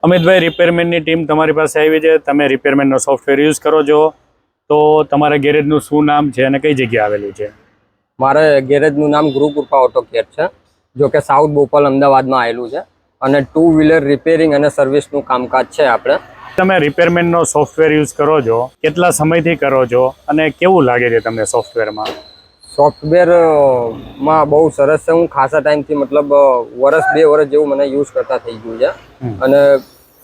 Amitbhai, રિપેરમેનની team તમારી પાસે આવી છે. તમે રિપેરમેનનો સોફ્ટવેર યુઝ કરો છો, તો તમારા ગેરેજનું શું નામ છે અને કઈ જગ્યાએ આવેલું છે? મારે ગેરેજનું નામ ગુરુ કૃપા ઓટો કેર છે, જો કે સાઉથ બોપલ અમદાવાદમાં આવેલું છે અને 2 વ્હીલર રિપેરિંગ અને સર્વિસનું કામકાજ છે આપણે. તમે રિપેરમેનનો સોફ્ટવેર યુઝ કરો છો, કેટલા સમયથી કરો છો અને કેવું લાગે છે તમને સોફ્ટવેરમાં? સોફ્ટવેરમાં બહુ સરસ છે. હું ખાસા ટાઈમથી મતલબ વર્ષ 2 વર્ષ જેવું મને યુઝ કરતા થઈ ગયું છે અને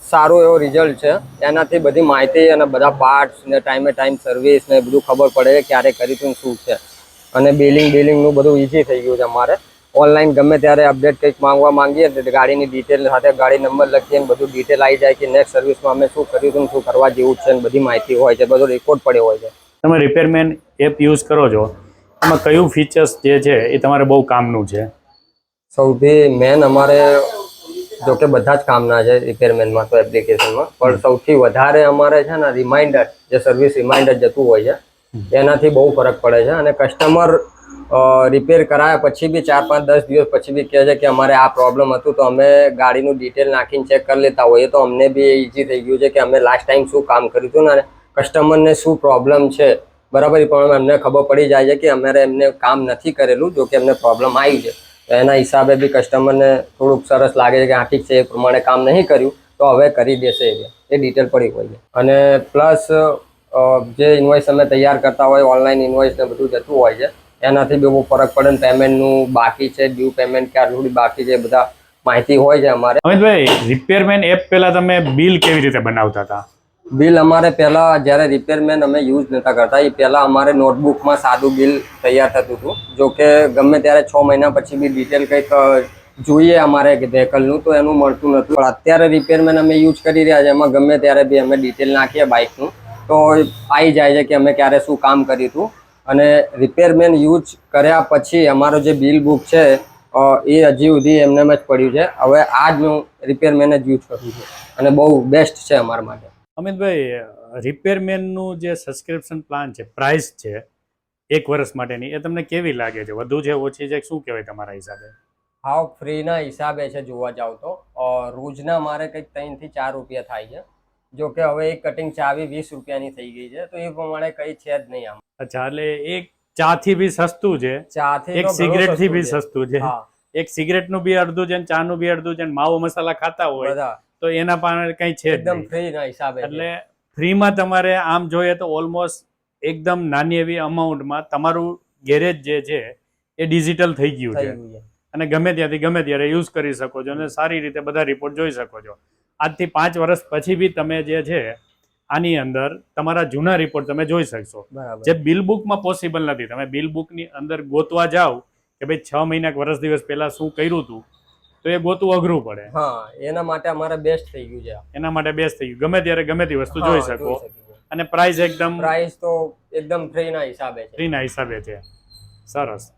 સારો એવો રિઝલ્ટ છે. એનાથી બધી માહિતી અને બધા પાર્ટ્સ ને ટાઈમ સર્વિસ ને બધું ખબર પડે છે ક્યારે કર્યું શું છે. અને બિલિંગનું બધું ઇઝી થઈ ગયું છે. અમારે ઓનલાઈન ગમે ત્યારે અપડેટ કંઈક માંગવા માંગીએ તો ગાડીની ડિટેલ સાથે ગાડી નંબર લખીએ ને બધું ડિટેલ આવી જાય કે નેક્સ્ટ સર્વિસમાં અમે શું કર્યું હતું, શું કરવા જેવું છે, બધી માહિતી હોય છે, બધો રેકોર્ડ પડ્યો હોય છે. તમે રિપેરમેન એપ યુઝ કરો છો, એમાં કયું ફીચર્સ જે છે એ તમારે બહુ કામનું છે? સૌથી મેન અમારે જો કે બધા જ કામના છે રિપેરમેનમાં તો એપ્લિકેશનમાં, પણ સૌથી વધારે અમારે છે ને રિમાઇન્ડર, જે સર્વિસ રિમાઇન્ડર જતું હોય છે એનાથી બહુ ફરક પડે છે. અને કસ્ટમર રિપેર કરાયા પછી બી 4, 5, 10 દિવસ પછી બી કહે છે કે અમારે આ પ્રોબ્લેમ હતું, તો અમે ગાડીનું ડિટેલ નાખીને ચેક કરી લેતા હોઈએ, તો અમને બી ઇઝી થઈ ગયું છે કે અમે લાસ્ટ ટાઈમ શું કામ કર્યું હતું ને કસ્ટમરને શું પ્રોબ્લેમ છે બરાબર, પણ અમને ખબર પડી જાય છે કે અમારે એમને કામ નથી કરેલું, જો કે એમને પ્રોબ્લેમ આવી છે. તો એના હિસાબે બી કસ્ટમરને થોડુંક સરસ લાગે છે કે હા ઠીક છે, એ પ્રમાણે કામ નહીં કર્યું તો હવે કરી દેશે, એ ડિટેલ પડી હોય છે. અને પ્લસ જે ઇન્વોઇસ અમે તૈયાર કરતા હોય, ઓનલાઈન ઇન્વોઇસ ને બધું જતું હોય છે, એનાથી બી બહુ ફરક પડે ને પેમેન્ટનું બાકી છે, ડ્યુ પેમેન્ટ ક્યાં સુધી બાકી છે, બધા માહિતી હોય છે અમારે. અમિતભાઈ, રિપેરમેન એપ પહેલા તમે બિલ કેવી રીતે બનાવતા હતા? બિલ અમારે પહેલાં જ્યારે રિપેરમેન અમે યુઝ નહોતા કરતા, એ પહેલાં અમારે નોટબુકમાં સાદું બિલ તૈયાર થતું હતું. જો કે ગમે ત્યારે 6 મહિના પછી બી ડિટેલ કંઈક જોઈએ અમારે વ્હીકલનું, તો એનું મળતું નહોતું. પણ અત્યારે રિપેરમેન અમે યુઝ કરી રહ્યા છે, એમાં ગમે ત્યારે બી અમે ડિટેલ નાખીએ બાઇકનું તો આવી જાય છે કે અમે ક્યારે શું કામ કર્યું હતું. અને રિપેરમેન યુઝ કર્યા પછી અમારો જે બિલ બુક છે એ હજી સુધી એમને જ પડ્યું છે. હવે આ જ હું રિપેરમેન જ યુઝ કરું છું અને બહુ બેસ્ટ છે અમારા માટે. અમિતભાઈ, રિપેરમેનનું જે સબસ્ક્રિપ્શન પ્લાન છે, પ્રાઇસ છે 1 વર્ષ માટેની, એ તમને કેવી લાગે છે? વધુ છે, ઓછી છે, શું કહેવાય તમારા હિસાબે? હાવ ફ્રીના હિસાબે છે જોવા જાવ તો. રોજના મારે કંઈક 3 થી 4 રૂપિયા થાય છે. જો કે હવે એક કટિંગ ચાવી 20 રૂપિયાની થઈ ગઈ છે, તો એ પ્રમાણે કંઈ છે જ નહીં આમ. અચ્છા, એટલે એક ચાથી બી સસ્તું છે, ચાથી એક સિગરેટ થી બી સસ્તું છે, હા. એક સિગરેટ નું બી અડધું છે, ચાનું બી અડધું છે, માવો મસાલા ખાતા હોય બધા તો એના પાસે કઈ છે જ એકદમ નહીં. ફ્રીના હિસાબે છે. એટલે ફ્રીમાં તમારે આમ જોઈએ તો ઓલમોસ્ટ એકદમ નાની એવી અમાઉન્ટમાં તમારું ગેરેજ જે છે એ ડિજિટલ થઈ ગયું છે અને ગમે ત્યાંથી ગમે ત્યારે યુઝ કરી શકો છો અને સારી રીતે બધા રિપોર્ટ જોઈ શકો છો. આજથી 5 વર્ષ પછી બી તમે જે છે આની અંદર તમારા જૂના રિપોર્ટ તમે જોઈ શકશો, જે બિલ બુકમાં પોસિબલ નથી. તમે બિલ બુકની અંદર ગોતવા જાઓ કે ભાઈ 6 મહિના કે વર્ષ દિવસ પહેલા શું કર્યું હતું, તો એ ગોતવું અઘરું પડે. હા, એના માટે અમારે બેસ્ટ થઈ ગયું છે. એના માટે બેસ્ટ થઈ ગયું, ગમે ત્યારે ગમે તે વસ્તુ જોઈ શકો અને પ્રાઇસ તો એકદમ ફ્રીના હિસાબે છે. ફ્રીના હિસાબે છે. સરસ.